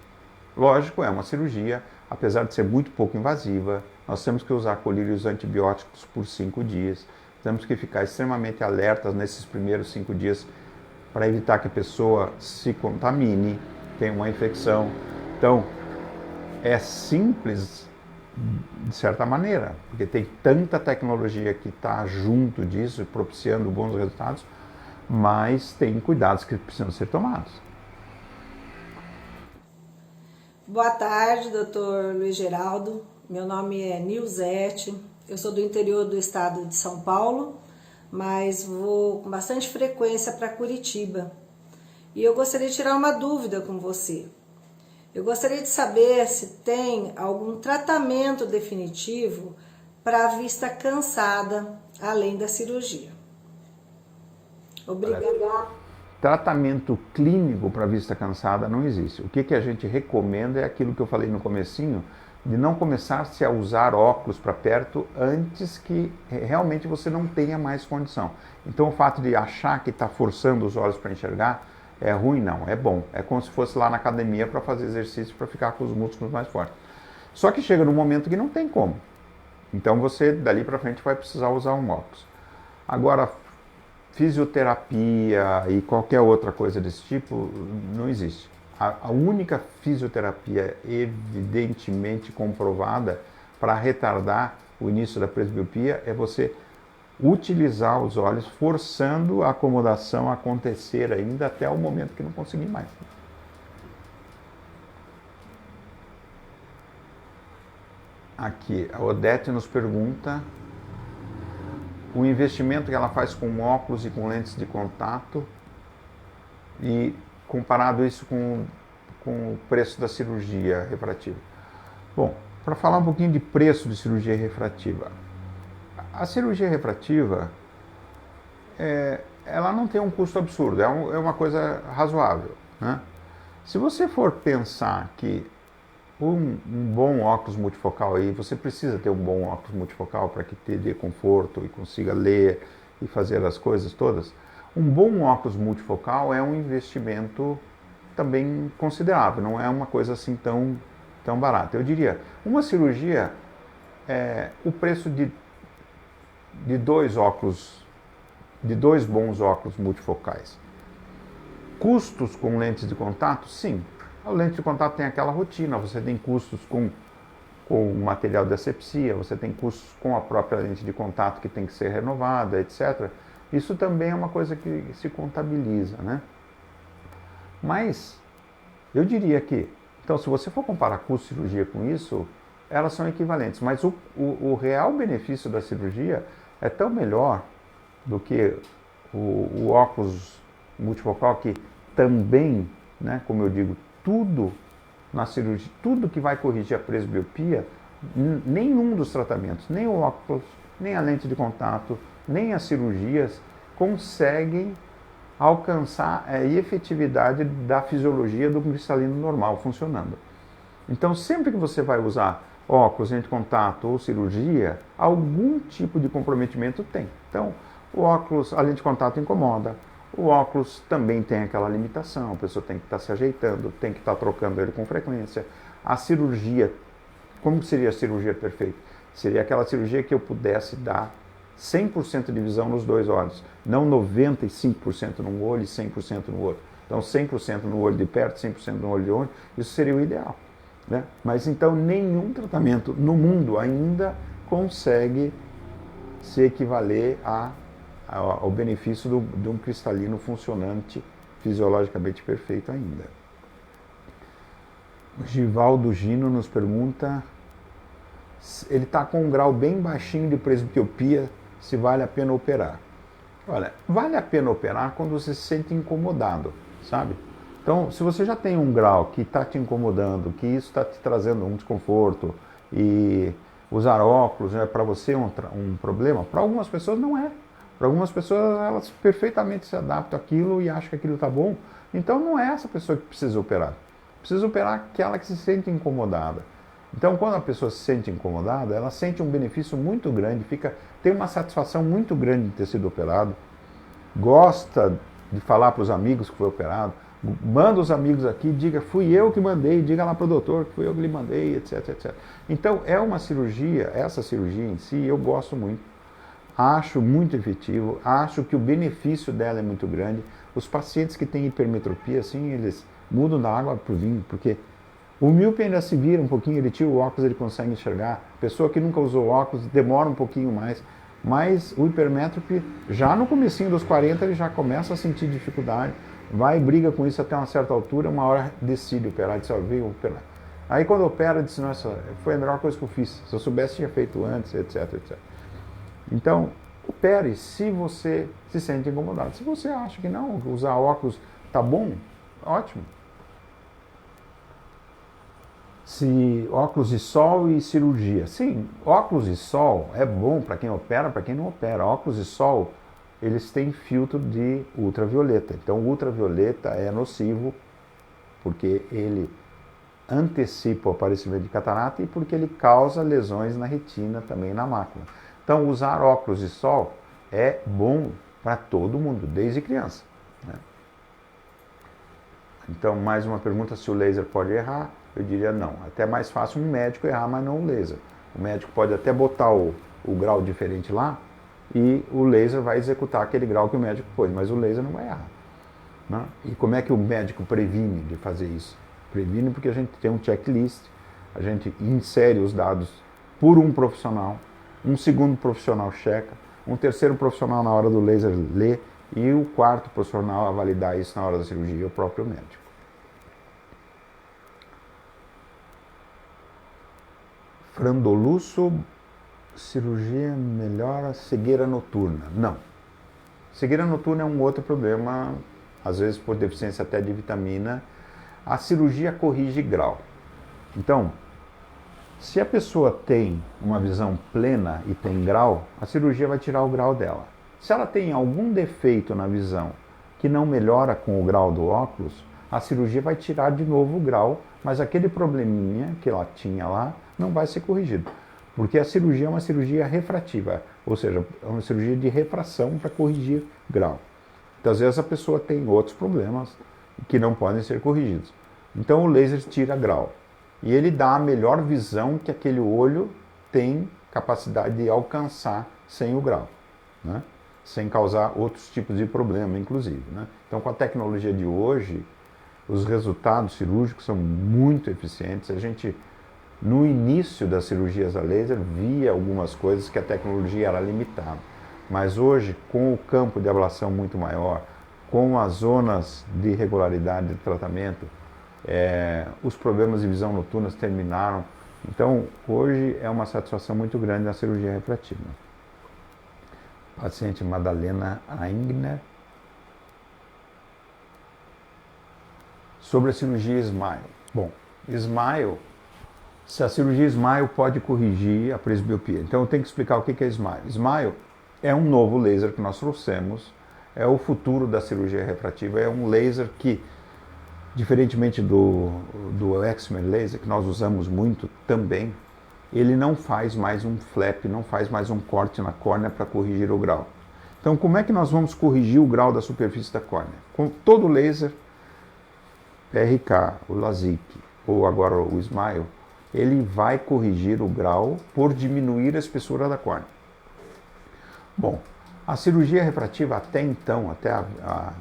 Lógico, é uma cirurgia, apesar de ser muito pouco invasiva, nós temos que usar colírios antibióticos por 5 dias, temos que ficar extremamente alertas nesses primeiros 5 dias para evitar que a pessoa se contamine, tenha uma infecção. Então, é simples de certa maneira, porque tem tanta tecnologia que está junto disso, propiciando bons resultados, mas tem cuidados que precisam ser tomados. Boa tarde, Dr. Luiz Geraldo. Meu nome é Nilzete. Eu sou do interior do estado de São Paulo, mas vou com bastante frequência para Curitiba. E eu gostaria de tirar uma dúvida com você. Eu gostaria de saber se tem algum tratamento definitivo para a vista cansada, além da cirurgia. Obrigada. Tratamento clínico para vista cansada não existe. O que a gente recomenda é aquilo que eu falei no comecinho, de não começar-se a usar óculos para perto antes que realmente você não tenha mais condição. Então o fato de achar que está forçando os olhos para enxergar é ruim, não, é bom. É como se fosse lá na academia para fazer exercício, para ficar com os músculos mais fortes. Só que chega num momento que não tem como. Então você, dali para frente, vai precisar usar um óculos. Agora, fisioterapia e qualquer outra coisa desse tipo, não existe. A única fisioterapia evidentemente comprovada para retardar o início da presbiopia é você utilizar os olhos, forçando a acomodação a acontecer ainda até o momento que não conseguir mais. Aqui, a Odete nos pergunta o investimento que ela faz com óculos e com lentes de contato e comparado isso com o preço da cirurgia refrativa. Bom, para falar um pouquinho de preço de cirurgia refrativa, a cirurgia refrativa, ela não tem um custo absurdo, é uma coisa razoável, né? Se você for pensar que um bom óculos multifocal, aí você precisa ter um bom óculos multifocal para que te dê conforto e consiga ler e fazer as coisas todas, um bom óculos multifocal é um investimento também considerável, não é uma coisa assim tão barata. Eu diria, uma cirurgia, o preço de 2 óculos, de 2 bons óculos multifocais. Custos com lentes de contato? Sim. A lente de contato tem aquela rotina, você tem custos com o material de asepsia, você tem custos com a própria lente de contato que tem que ser renovada, etc. Isso também é uma coisa que se contabiliza, né? Mas eu diria que, então, se você for comparar custo de cirurgia com isso, elas são equivalentes, mas o real benefício da cirurgia é tão melhor do que o óculos multifocal, que também, né, como eu digo, tudo na cirurgia, tudo que vai corrigir a presbiopia, nenhum dos tratamentos, nem o óculos, nem a lente de contato, nem as cirurgias conseguem alcançar a efetividade da fisiologia do cristalino normal funcionando. Então, sempre que você vai usar óculos, lente de contato ou cirurgia, algum tipo de comprometimento tem. Então, o óculos, a lente de contato incomoda, o óculos também tem aquela limitação, a pessoa tem que estar se ajeitando, tem que estar trocando ele com frequência. A cirurgia, como seria a cirurgia perfeita? Seria aquela cirurgia que eu pudesse dar 100% de visão nos 2 olhos, não 95% num olho e 100% no outro. Então 100% no olho de perto, 100% no olho de longe, isso seria o ideal, né? Mas então nenhum tratamento no mundo ainda consegue se equivaler ao benefício de um cristalino funcionante, fisiologicamente perfeito ainda. O Givaldo Gino nos pergunta, ele está com um grau bem baixinho de presbiopia, se vale a pena operar. Olha, vale a pena operar quando você se sente incomodado, sabe? Então, se você já tem um grau que está te incomodando, que isso está te trazendo um desconforto, e usar óculos é para você um problema. Para algumas pessoas não é. Para algumas pessoas elas perfeitamente se adaptam àquilo e acham que aquilo está bom. Então não é essa pessoa que precisa operar. Precisa operar aquela que se sente incomodada. Então quando a pessoa se sente incomodada, ela sente um benefício muito grande, tem uma satisfação muito grande de ter sido operado, gosta de falar para os amigos que foi operado, manda os amigos aqui, diga, fui eu que mandei, diga lá para o doutor que fui eu que lhe mandei, etc, etc. Então é uma cirurgia, essa cirurgia em si, eu gosto muito, acho muito efetivo, acho que o benefício dela é muito grande. Os pacientes que têm hipermetropia, assim, eles mudam da água para o vinho, porque o míope ainda se vira um pouquinho, ele tira o óculos, ele consegue enxergar. A pessoa que nunca usou óculos demora um pouquinho mais, mas o hipermétrope, já no comecinho dos 40, ele já começa a sentir dificuldade, vai e briga com isso até uma certa altura, uma hora decide operar, diz, veio operar. Aí quando opera, diz, nossa, foi a melhor coisa que eu fiz, se eu soubesse tinha feito antes, etc, etc. Então, opere se você se sente incomodado. Se você acha que não, usar óculos tá bom, ótimo. Se óculos de sol e cirurgia. Sim, óculos de sol é bom para quem opera, para quem não opera. Óculos de sol, eles têm filtro de ultravioleta. Então, o ultravioleta é nocivo porque ele antecipa o aparecimento de catarata e porque ele causa lesões na retina, também na mácula. Então, usar óculos de sol é bom para todo mundo, desde criança, né? Então, mais uma pergunta, se o laser pode errar? Eu diria não. Até mais fácil um médico errar, mas não o laser. O médico pode até botar o grau diferente lá e o laser vai executar aquele grau que o médico pôs, mas o laser não vai errar, né? E como é que o médico previne de fazer isso? Previne porque a gente tem um checklist, a gente insere os dados por um profissional, um segundo profissional checa, um terceiro profissional na hora do laser lê e o quarto profissional a validar isso na hora da cirurgia, o próprio médico. Frandoluço, cirurgia melhora cegueira noturna. Não. Cegueira noturna é um outro problema, às vezes por deficiência até de vitamina. A cirurgia corrige grau. Então, se a pessoa tem uma visão plena e tem grau, a cirurgia vai tirar o grau dela. Se ela tem algum defeito na visão que não melhora com o grau do óculos, a cirurgia vai tirar de novo o grau, mas aquele probleminha que ela tinha lá não vai ser corrigido. Porque a cirurgia é uma cirurgia refrativa, ou seja, é uma cirurgia de refração para corrigir grau. Então, às vezes a pessoa tem outros problemas que não podem ser corrigidos. Então o laser tira grau. E ele dá a melhor visão que aquele olho tem capacidade de alcançar sem o grau, né? Sem causar outros tipos de problema, inclusive, né? Então, com a tecnologia de hoje, os resultados cirúrgicos são muito eficientes. A gente, no início das cirurgias a laser, via algumas coisas que a tecnologia era limitada. Mas hoje, com o campo de ablação muito maior, com as zonas de irregularidade de tratamento, os problemas de visão noturna terminaram. Então, hoje é uma satisfação muito grande na cirurgia refrativa. Paciente Madalena Aingner. Sobre a cirurgia SMILE. Bom, SMILE, se a cirurgia SMILE pode corrigir a presbiopia. Então, eu tenho que explicar o que é SMILE. SMILE é um novo laser que nós trouxemos, é o futuro da cirurgia refrativa, é um laser que, diferentemente do Excimer laser, que nós usamos muito também, ele não faz mais um flap, não faz mais um corte na córnea para corrigir o grau. Então, como é que nós vamos corrigir o grau da superfície da córnea? Com todo laser, PRK, o LASIK ou agora o SMILE, ele vai corrigir o grau por diminuir a espessura da córnea. Bom, a cirurgia refrativa até então, até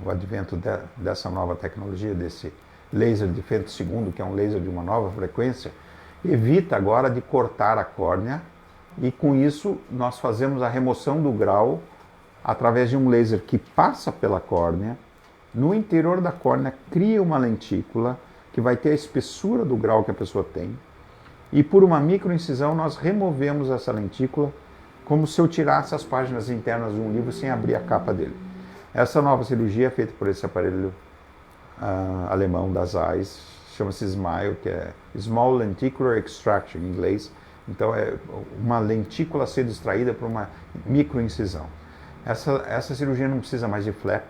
o advento dessa nova tecnologia, desse laser de femto segundo, que é um laser de uma nova frequência, evita agora de cortar a córnea e com isso nós fazemos a remoção do grau através de um laser que passa pela córnea, no interior da córnea cria uma lentícula que vai ter a espessura do grau que a pessoa tem e por uma microincisão nós removemos essa lentícula como se eu tirasse as páginas internas de um livro sem abrir a capa dele. Essa nova cirurgia é feita por esse aparelho alemão da Zeiss, chama-se SMILE, que é Small Lenticular Extraction em inglês. Então é uma lentícula sendo extraída por uma microincisão. Essa cirurgia não precisa mais de flap.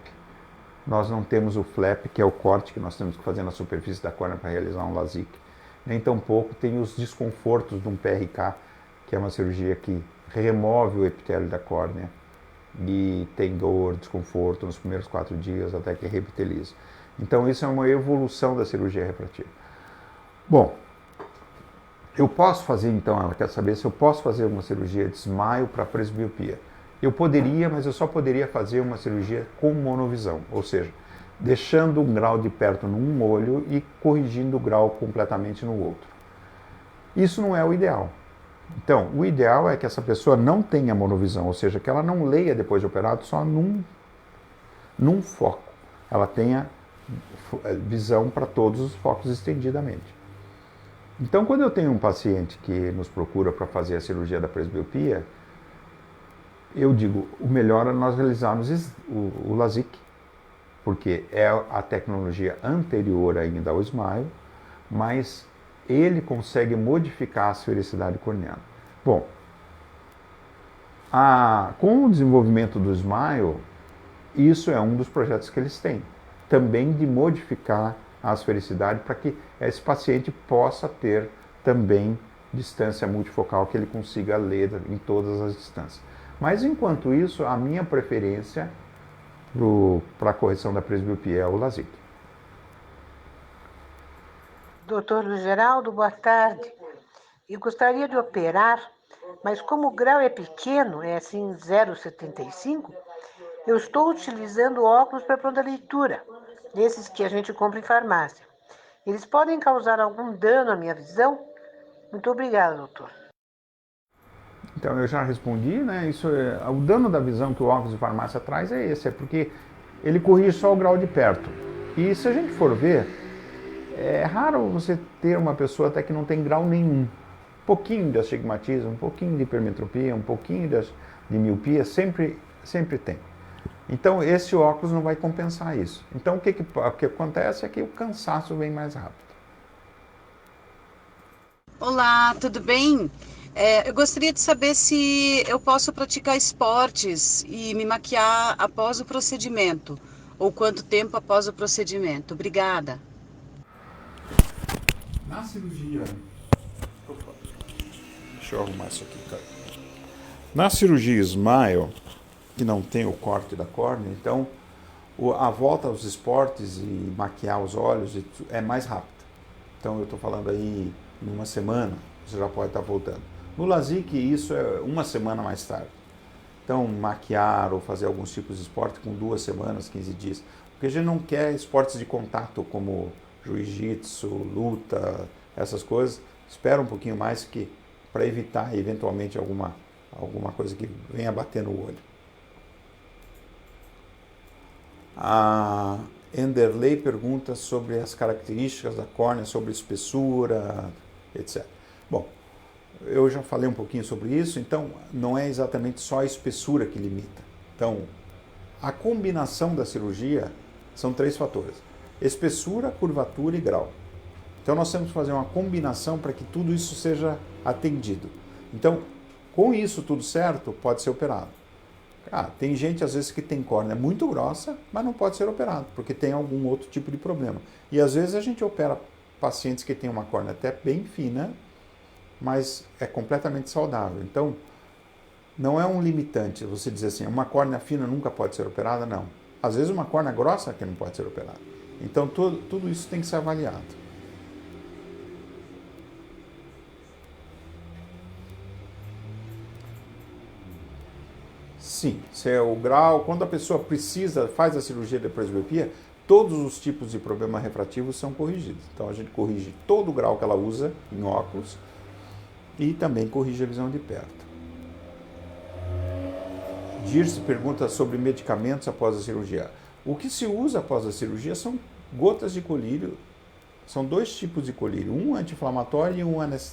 Nós não temos o flap, que é o corte que nós temos que fazer na superfície da córnea para realizar um LASIK. Nem tampouco tem os desconfortos de um PRK, que é uma cirurgia que remove o epitélio da córnea e tem dor, desconforto nos primeiros 4 dias até que reepiteliza. Então isso é uma evolução da cirurgia refrativa. Bom, eu posso fazer então, ela quer saber se eu posso fazer uma cirurgia de SMILE para presbiopia. Eu poderia, mas eu só poderia fazer uma cirurgia com monovisão, ou seja, deixando um grau de perto num olho e corrigindo o grau completamente no outro. Isso não é o ideal. Então, o ideal é que essa pessoa não tenha monovisão, ou seja, que ela não leia depois de operado só num foco. Ela tenha visão para todos os focos estendidamente. Então, quando eu tenho um paciente que nos procura para fazer a cirurgia da presbiopia, eu digo, o melhor é nós realizarmos o LASIK, porque é a tecnologia anterior ainda ao SMILE, mas ele consegue modificar a esfericidade corneana. Bom, com o desenvolvimento do SMILE, isso é um dos projetos que eles têm, também de modificar a esfericidade para que esse paciente possa ter também distância multifocal, que ele consiga ler em todas as distâncias. Mas enquanto isso, a minha preferência para a correção da presbiopia é o LASIK. Doutor Luiz Geraldo, boa tarde. Eu gostaria de operar, mas como o grau é pequeno, é assim 0,75, eu estou utilizando óculos para pronta leitura, desses que a gente compra em farmácia. Eles podem causar algum dano à minha visão? Muito obrigada, doutor. Então, eu já respondi, né? O dano da visão que o óculos de farmácia traz é esse, é porque ele corrige só o grau de perto. E se a gente for ver, é raro você ter uma pessoa até que não tem grau nenhum. Um pouquinho de astigmatismo, um pouquinho de hipermetropia, um pouquinho de miopia, sempre tem. Então, esse óculos não vai compensar isso. Então, o que acontece é que o cansaço vem mais rápido. Olá, tudo bem? Eu gostaria de saber se eu posso praticar esportes e me maquiar após o procedimento, ou quanto tempo após o procedimento. Obrigada. Na cirurgia... Opa. Deixa eu arrumar isso aqui, cara. Na cirurgia SMILE, que não tem o corte da córnea, então a volta aos esportes e maquiar os olhos é mais rápida. Então eu estou falando aí em uma semana, você já pode estar voltando. No LASIK isso é uma semana mais tarde. Então maquiar ou fazer alguns tipos de esporte com 2 semanas, 15 dias. Porque a gente não quer esportes de contato como jiu-jitsu, luta, essas coisas. Espera um pouquinho mais para evitar eventualmente alguma coisa que venha bater no olho. A Enderley pergunta sobre as características da córnea, sobre espessura, etc. Bom, eu já falei um pouquinho sobre isso, então não é exatamente só a espessura que limita. Então, a combinação da cirurgia são 3 fatores: espessura, curvatura e grau. Então nós temos que fazer uma combinação para que tudo isso seja atendido. Então, com isso tudo certo, pode ser operado. Tem gente às vezes que tem córnea muito grossa, mas não pode ser operado, porque tem algum outro tipo de problema. E às vezes a gente opera pacientes que têm uma córnea até bem fina, mas é completamente saudável. Então, não é um limitante você dizer assim, uma córnea fina nunca pode ser operada, não. Às vezes uma córnea grossa que não pode ser operada. Então, tudo isso tem que ser avaliado. Sim, se é o grau, quando a pessoa faz a cirurgia de presbiopia, todos os tipos de problema refrativo são corrigidos. Então a gente corrige todo o grau que ela usa em óculos e também corrige a visão de perto. Dirce pergunta sobre medicamentos após a cirurgia. O que se usa após a cirurgia são gotas de colírio. São 2 tipos de colírio, um anti-inflamatório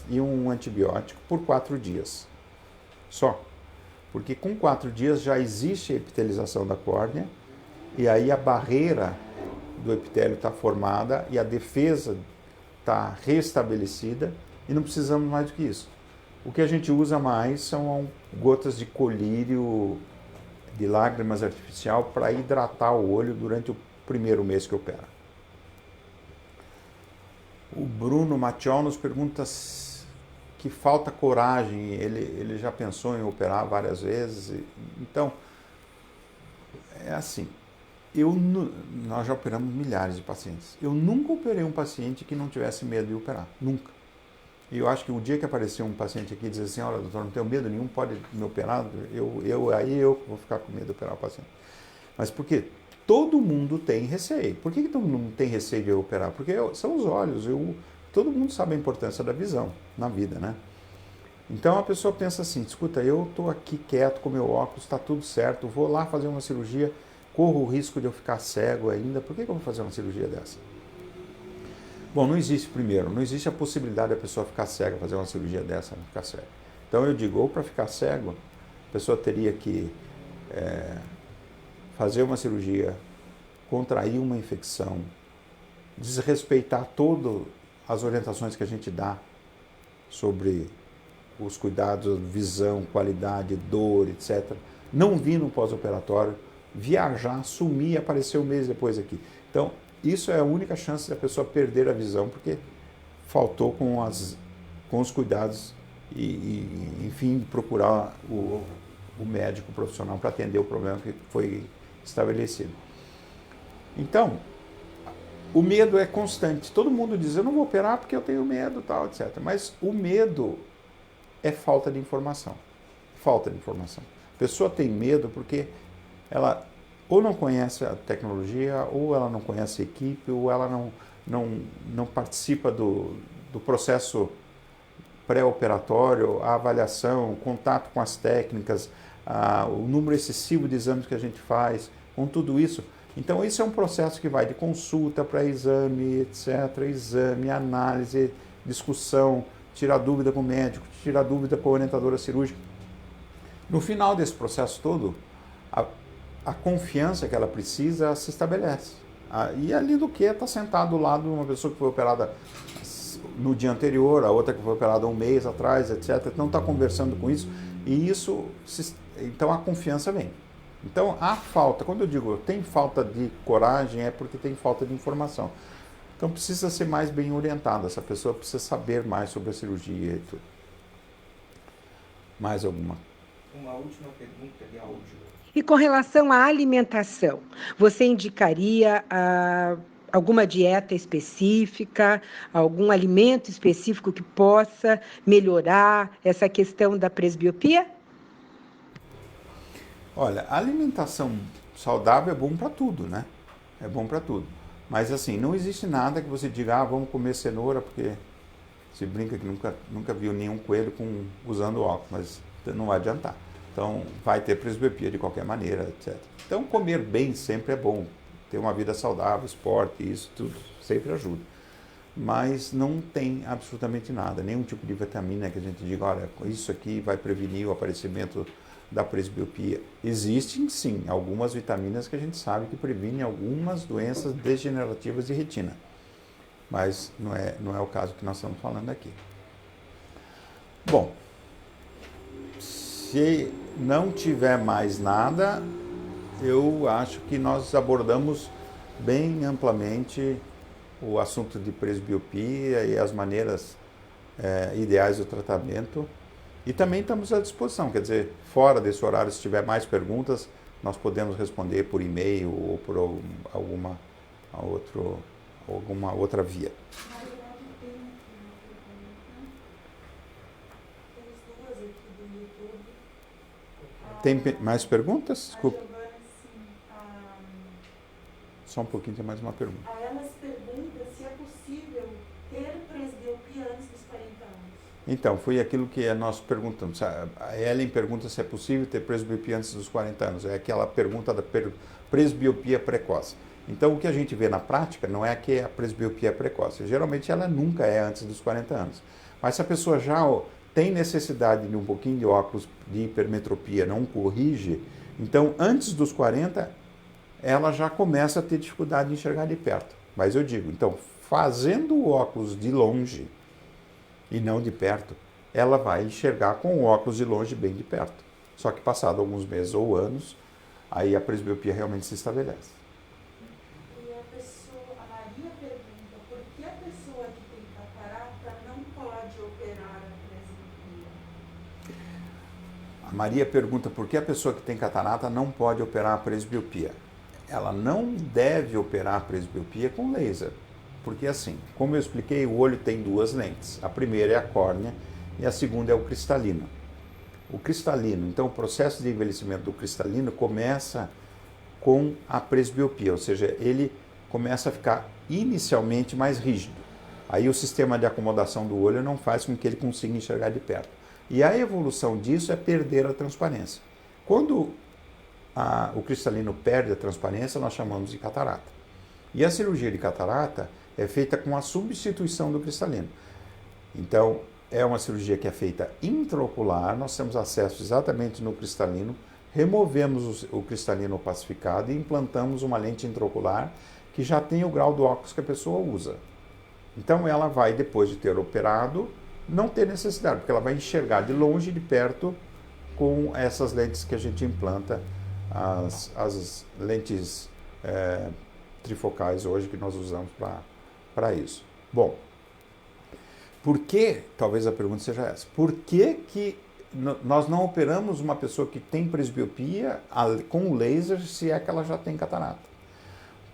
e um antibiótico por 4 dias. Só. Porque com 4 dias já existe a epitelização da córnea e aí a barreira do epitélio está formada e a defesa está restabelecida e não precisamos mais do que isso. O que a gente usa mais são gotas de colírio de lágrimas artificial para hidratar o olho durante o primeiro mês que opera. O Bruno Matiol nos pergunta que falta coragem. Ele já pensou em operar várias vezes. Então, é assim. Nós já operamos milhares de pacientes. Eu nunca operei um paciente que não tivesse medo de operar. Nunca. E eu acho que o dia que aparecer um paciente aqui e dizer assim, olha, doutor, não tenho medo nenhum, pode me operar, eu vou ficar com medo de operar o paciente. Mas por quê? Todo mundo tem receio. Por que todo mundo tem receio de operar? Porque são os olhos. Todo mundo sabe a importância da visão na vida, né? Então a pessoa pensa assim, escuta, eu estou aqui quieto com meu óculos, está tudo certo, vou lá fazer uma cirurgia, corro o risco de eu ficar cego ainda, por que eu vou fazer uma cirurgia dessa? Bom, não existe a possibilidade da pessoa ficar cega, fazer uma cirurgia dessa, não ficar cega. Então eu digo, ou para ficar cego, a pessoa teria que fazer uma cirurgia, contrair uma infecção, desrespeitar todas as orientações que a gente dá sobre os cuidados, visão, qualidade, dor, etc. Não vir no pós-operatório, viajar, sumir e aparecer um mês depois aqui. Então, isso é a única chance da pessoa perder a visão, porque faltou com os cuidados enfim, procurar o médico profissional para atender o problema que foi estabelecido. Então, o medo é constante. Todo mundo diz, eu não vou operar porque eu tenho medo, tal, etc. Mas o medo é falta de informação. Falta de informação. A pessoa tem medo porque ela ou não conhece a tecnologia, ou ela não conhece a equipe, ou ela não participa do processo pré-operatório, a avaliação, o contato com as técnicas, o número excessivo de exames que a gente faz, com tudo isso. Então, isso é um processo que vai de consulta para exame, etc., exame, análise, discussão, tirar dúvida com o médico, tirar dúvida com a orientadora cirúrgica. No final desse processo todo, a confiança que ela precisa se estabelece. E ali do que está sentado do lado de uma pessoa que foi operada no dia anterior, a outra que foi operada um mês atrás, etc. Não está conversando com isso. E isso, então a confiança vem. Então a falta, quando eu digo tem falta de coragem, é porque tem falta de informação. Então precisa ser mais bem orientada, essa pessoa precisa saber mais sobre a cirurgia e tudo. Mais alguma? Uma última pergunta de áudio. E com relação à alimentação, você indicaria alguma dieta específica, algum alimento específico que possa melhorar essa questão da presbiopia? Olha, a alimentação saudável é bom para tudo, né? É bom para tudo. Mas assim, não existe nada que você diga, vamos comer cenoura, porque se brinca que nunca viu nenhum coelho usando óculos, mas não vai adiantar. Então, vai ter presbiopia de qualquer maneira, etc. Então, comer bem sempre é bom. Ter uma vida saudável, esporte, isso tudo sempre ajuda. Mas não tem absolutamente nada, nenhum tipo de vitamina que a gente diga, olha, isso aqui vai prevenir o aparecimento da presbiopia. Existem, sim, algumas vitaminas que a gente sabe que previnem algumas doenças degenerativas de retina. Mas não é o caso que nós estamos falando aqui. Bom, se não tiver mais nada, eu acho que nós abordamos bem amplamente o assunto de presbiopia e as maneiras ideais do tratamento. E também estamos à disposição, quer dizer, fora desse horário, se tiver mais perguntas, nós podemos responder por e-mail ou por alguma outra via. Tem mais perguntas? Desculpa. Só um pouquinho, tem mais uma pergunta. A elas pergunta se é possível ter presbiopia antes dos 40 anos. Então, foi aquilo que nós perguntamos. A Ellen pergunta se é possível ter presbiopia antes dos 40 anos. É aquela pergunta da presbiopia precoce. Então, o que a gente vê na prática não é que a presbiopia é precoce. Geralmente, ela nunca é antes dos 40 anos. Mas se a pessoa já tem necessidade de um pouquinho de óculos de hipermetropia, não corrige, então, antes dos 40, ela já começa a ter dificuldade de enxergar de perto. Mas eu digo, então, fazendo o óculos de longe e não de perto, ela vai enxergar com o óculos de longe bem de perto. Só que passado alguns meses ou anos, aí a presbiopia realmente se estabelece. E a Maria pergunta, por que a pessoa que tem catarata não pode operar a presbiopia? A Maria pergunta por que a pessoa que tem catarata não pode operar a presbiopia. Ela não deve operar a presbiopia com laser. Porque assim, como eu expliquei, o olho tem duas lentes. A primeira é a córnea e a segunda é o cristalino. O cristalino, então o processo de envelhecimento do cristalino começa com a presbiopia, ou seja, ele começa a ficar inicialmente mais rígido. Aí o sistema de acomodação do olho não faz com que ele consiga enxergar de perto. E a evolução disso é perder a transparência. Quando o cristalino perde a transparência, nós chamamos de catarata. E a cirurgia de catarata é feita com a substituição do cristalino. Então, é uma cirurgia que é feita intraocular, nós temos acesso exatamente no cristalino, removemos o cristalino opacificado e implantamos uma lente intraocular que já tem o grau do óculos que a pessoa usa. Então ela vai, depois de ter operado, não ter necessidade, porque ela vai enxergar de longe e de perto com essas lentes que a gente implanta, as lentes trifocais hoje que nós usamos para isso. Bom, por que, talvez a pergunta seja essa, por que nós não operamos uma pessoa que tem presbiopia com laser se é que ela já tem catarata?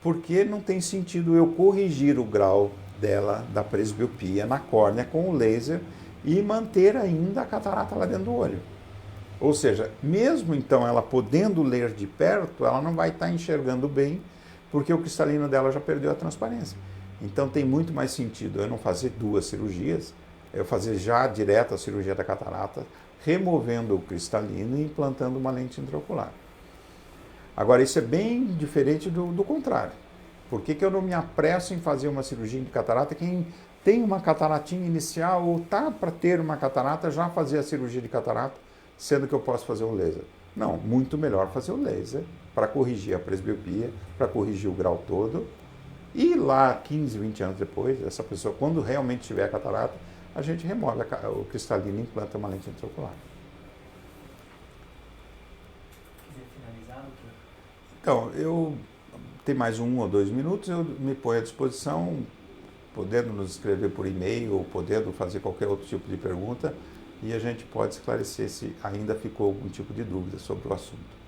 Porque não tem sentido eu corrigir o grau dela, da presbiopia, na córnea com o laser e manter ainda a catarata lá dentro do olho. Ou seja, mesmo então ela podendo ler de perto, ela não vai estar enxergando bem, porque o cristalino dela já perdeu a transparência. Então tem muito mais sentido eu não fazer duas cirurgias, eu fazer já direto a cirurgia da catarata, removendo o cristalino e implantando uma lente intraocular. Agora isso é bem diferente do contrário. Por que eu não me apresso em fazer uma cirurgia de catarata? Quem tem uma cataratinha inicial ou está para ter uma catarata, já fazer a cirurgia de catarata, sendo que eu posso fazer um laser. Não, muito melhor fazer o laser para corrigir a presbiopia, para corrigir o grau todo. E lá, 15, 20 anos depois, essa pessoa, quando realmente tiver catarata, a gente remove o cristalino e implanta uma lente intraocular. Quiser finalizar, doutor? Então, eu tenho mais 1 ou 2 minutos, eu me ponho à disposição, podendo nos escrever por e-mail ou podendo fazer qualquer outro tipo de pergunta, e a gente pode esclarecer se ainda ficou algum tipo de dúvida sobre o assunto.